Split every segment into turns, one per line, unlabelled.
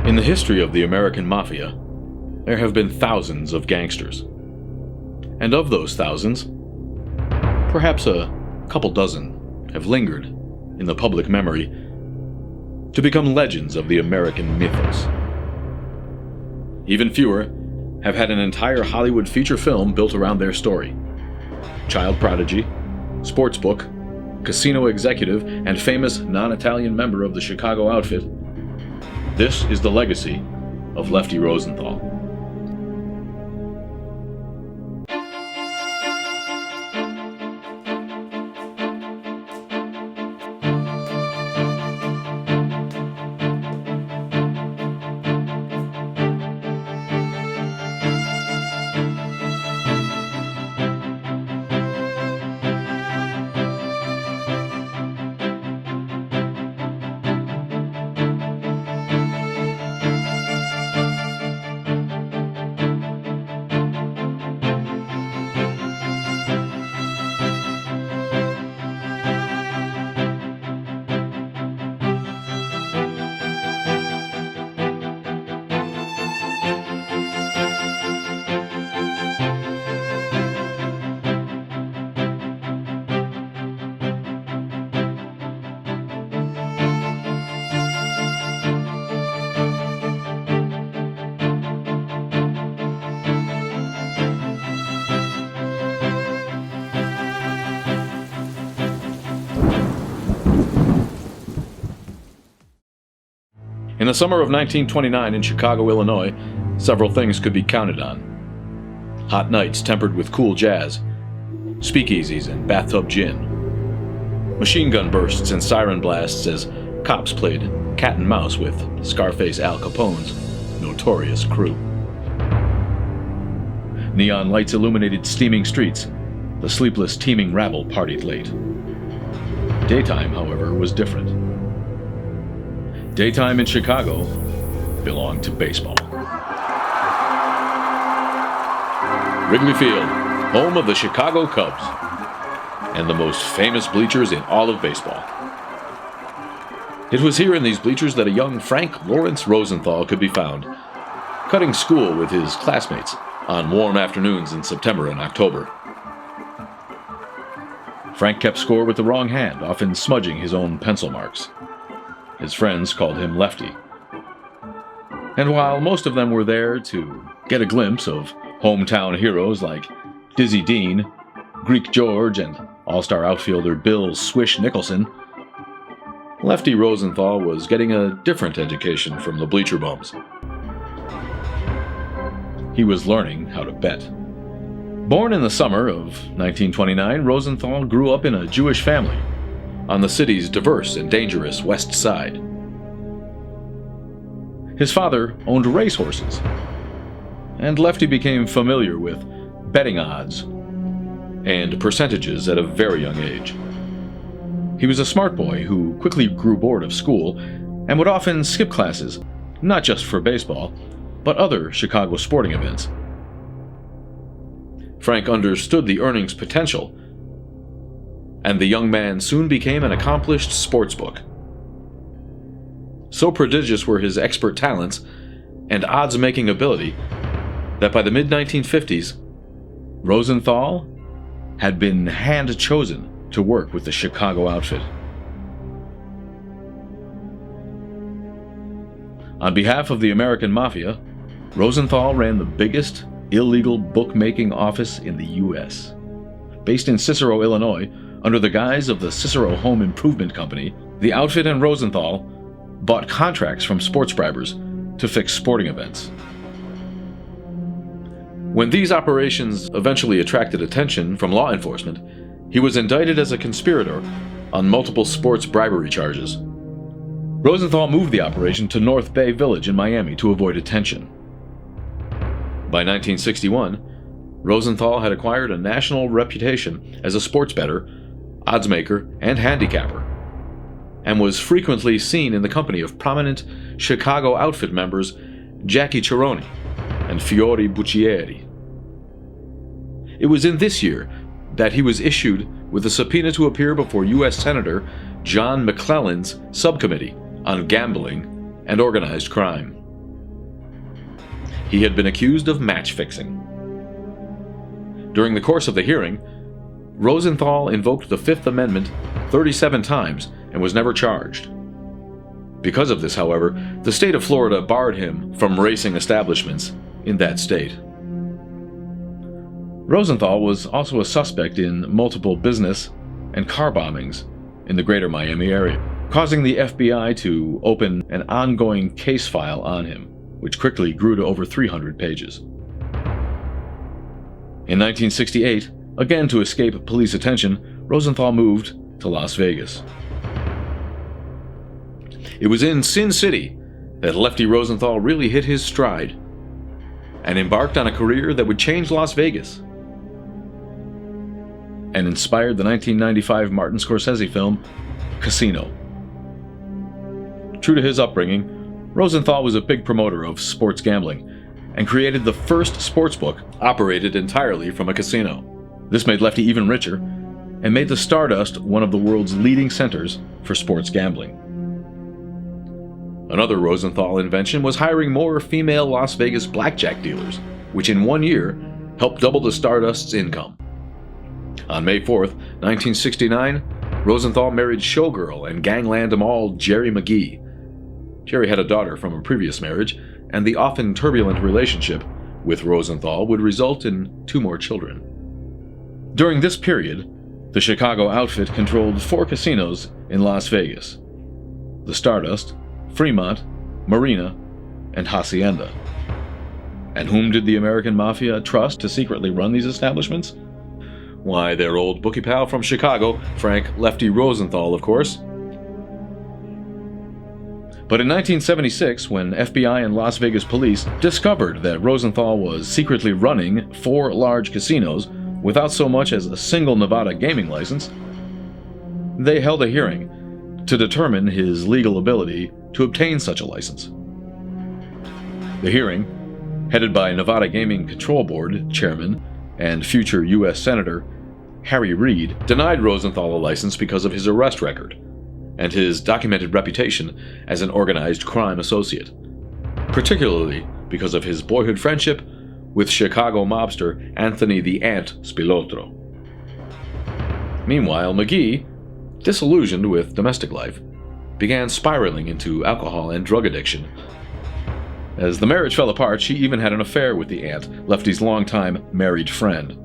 In the history of the American Mafia, there have been thousands of gangsters. And of those thousands, perhaps a couple dozen have lingered in the public memory to become legends of the American mythos. Even fewer have had an entire Hollywood feature film built around their story. Child prodigy, sportsbook, casino executive, and famous non-Italian member of the Chicago outfit, this is the legacy of Lefty Rosenthal. In the summer of 1929 in Chicago, Illinois, several things could be counted on. Hot nights tempered with cool jazz, speakeasies and bathtub gin, machine gun bursts and siren blasts as cops played cat and mouse with Scarface Al Capone's notorious crew. Neon lights illuminated steaming streets. The sleepless, teeming rabble partied late. Daytime, however, was different. Daytime in Chicago belonged to baseball. Wrigley Field, home of the Chicago Cubs, and the most famous bleachers in all of baseball. It was here in these bleachers that a young Frank Lawrence Rosenthal could be found, cutting school with his classmates on warm afternoons in September and October. Frank kept score with the wrong hand, often smudging his own pencil marks. His friends called him Lefty. And while most of them were there to get a glimpse of hometown heroes like Dizzy Dean, Greek George, and all-star outfielder Bill Swish Nicholson, Lefty Rosenthal was getting a different education from the bleacher bums. He was learning how to bet. Born in the summer of 1929, Rosenthal grew up in a Jewish family on the city's diverse and dangerous west side. His father owned racehorses, and Lefty became familiar with betting odds and percentages at a very young age. He was a smart boy who quickly grew bored of school and would often skip classes, not just for baseball, but other Chicago sporting events. Frank understood the earnings potential, and the young man soon became an accomplished sportsbook. So prodigious were his expert talents and odds-making ability that by the mid-1950s, Rosenthal had been hand-chosen to work with the Chicago outfit. On behalf of the American Mafia, Rosenthal ran the biggest illegal bookmaking office in the U.S. Based in Cicero, Illinois, under the guise of the Cicero Home Improvement Company, the outfit and Rosenthal bought contracts from sports bribers to fix sporting events. When these operations eventually attracted attention from law enforcement, he was indicted as a conspirator on multiple sports bribery charges. Rosenthal moved the operation to North Bay Village in Miami to avoid attention. By 1961, Rosenthal had acquired a national reputation as a sports bettor, oddsmaker, and handicapper, and was frequently seen in the company of prominent Chicago outfit members Jackie Chironi and Fiore Buccieri. It was in this year that he was issued with a subpoena to appear before U.S. Senator John McClellan's subcommittee on gambling and organized crime. he had been accused of match fixing. During the course of the hearing, Rosenthal invoked the Fifth Amendment 37 times and was never charged. Because of this, however, the state of Florida barred him from racing establishments in that state. Rosenthal was also a suspect in multiple business and car bombings in the greater Miami area, causing the FBI to open an ongoing case file on him, which quickly grew to over 300 pages. In 1968, again to escape police attention, Rosenthal moved to Las Vegas. It was in Sin City that Lefty Rosenthal really hit his stride and embarked on a career that would change Las Vegas and inspired the 1995 Martin Scorsese film Casino. True to his upbringing, Rosenthal was a big promoter of sports gambling and created the first sportsbook operated entirely from a casino. This made Lefty even richer and made the Stardust one of the world's leading centers for sports gambling. Another Rosenthal invention was hiring more female Las Vegas blackjack dealers, which in 1 year helped double the Stardust's income. On May 4th, 1969, Rosenthal married showgirl and gangland all Jerry McGee. Jerry had a daughter from a previous marriage, and the often turbulent relationship with Rosenthal would result in 2 more children. During this period, the Chicago outfit controlled 4 casinos in Las Vegas: the Stardust, Fremont, Marina, and Hacienda. And whom did the American Mafia trust to secretly run these establishments? Why, their old bookie pal from Chicago, Frank Lefty Rosenthal, of course. But in 1976, when FBI and Las Vegas police discovered that Rosenthal was secretly running 4 large casinos without so much as a single Nevada gaming license, they held a hearing to determine his legal ability to obtain such a license. The hearing, headed by Nevada Gaming Control Board Chairman and future U.S. Senator Harry Reid, denied Rosenthal a license because of his arrest record and his documented reputation as an organized crime associate, particularly because of his boyhood friendship with Chicago mobster Anthony the Ant Spilotro. Meanwhile, McGee, disillusioned with domestic life, began spiraling into alcohol and drug addiction. As the marriage fell apart, she even had an affair with the Ant, Lefty's longtime married friend.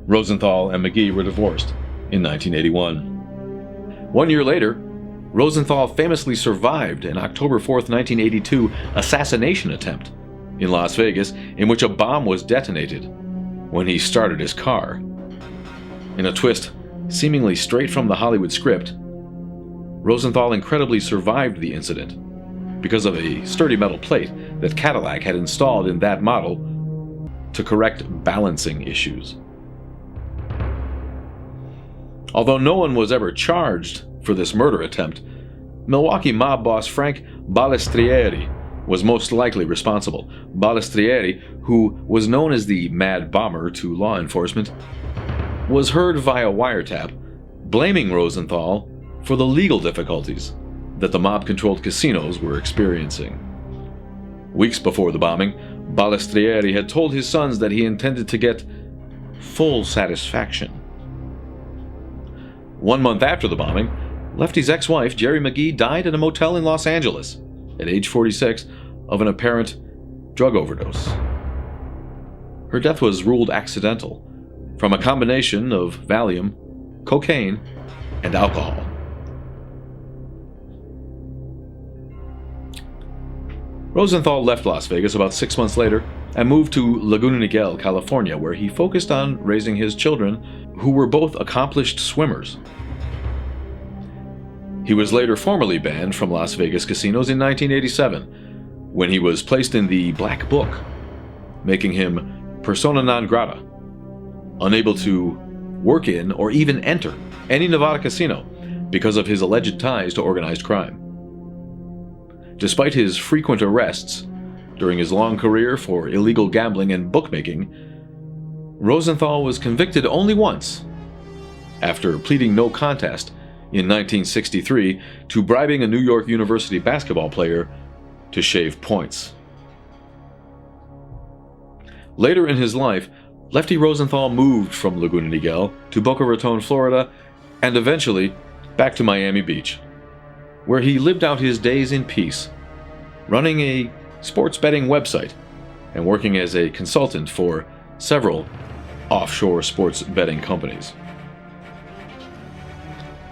Rosenthal and McGee were divorced in 1981. 1 year later, Rosenthal famously survived an October 4th, 1982 assassination attempt in Las Vegas in which a bomb was detonated when he started his car. In a twist seemingly straight from the Hollywood script, Rosenthal incredibly survived the incident because of a sturdy metal plate that Cadillac had installed in that model to correct balancing issues. Although no one was ever charged for this murder attempt, Milwaukee mob boss Frank Balistrieri was most likely responsible. Balistrieri, who was known as the Mad Bomber to law enforcement, was heard via wiretap blaming Rosenthal for the legal difficulties that the mob-controlled casinos were experiencing. Weeks before the bombing, Balistrieri had told his sons that he intended to get full satisfaction. 1 month after the bombing, Lefty's ex-wife, Jerry McGee, died in a motel in Los Angeles at age 46 of an apparent drug overdose. Her death was ruled accidental from a combination of Valium, cocaine, and alcohol. Rosenthal left Las Vegas about 6 months later and moved to Laguna Niguel, California, where he focused on raising his children, who were both accomplished swimmers. He was later formally banned from Las Vegas casinos in 1987, when he was placed in the Black Book, making him persona non grata, unable to work in or even enter any Nevada casino because of his alleged ties to organized crime. Despite his frequent arrests during his long career for illegal gambling and bookmaking, Rosenthal was convicted only once, after pleading no contest in 1963 to bribing a New York University basketball player to shave points. Later in his life, Lefty Rosenthal moved from Laguna Niguel to Boca Raton, Florida, and eventually back to Miami Beach, where he lived out his days in peace, running a sports betting website and working as a consultant for several offshore sports betting companies.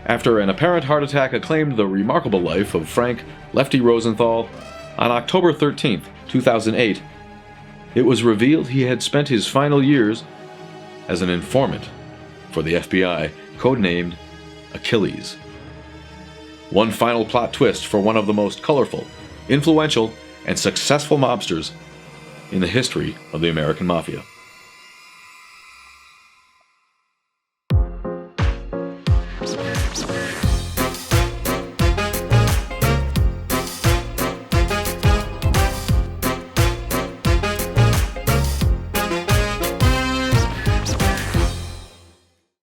After an apparent heart attack acclaimed the remarkable life of Frank Lefty Rosenthal, on October 13, 2008, it was revealed he had spent his final years as an informant for the FBI, codenamed Achilles. One final plot twist for one of the most colorful, influential, and successful mobsters in the history of the American Mafia.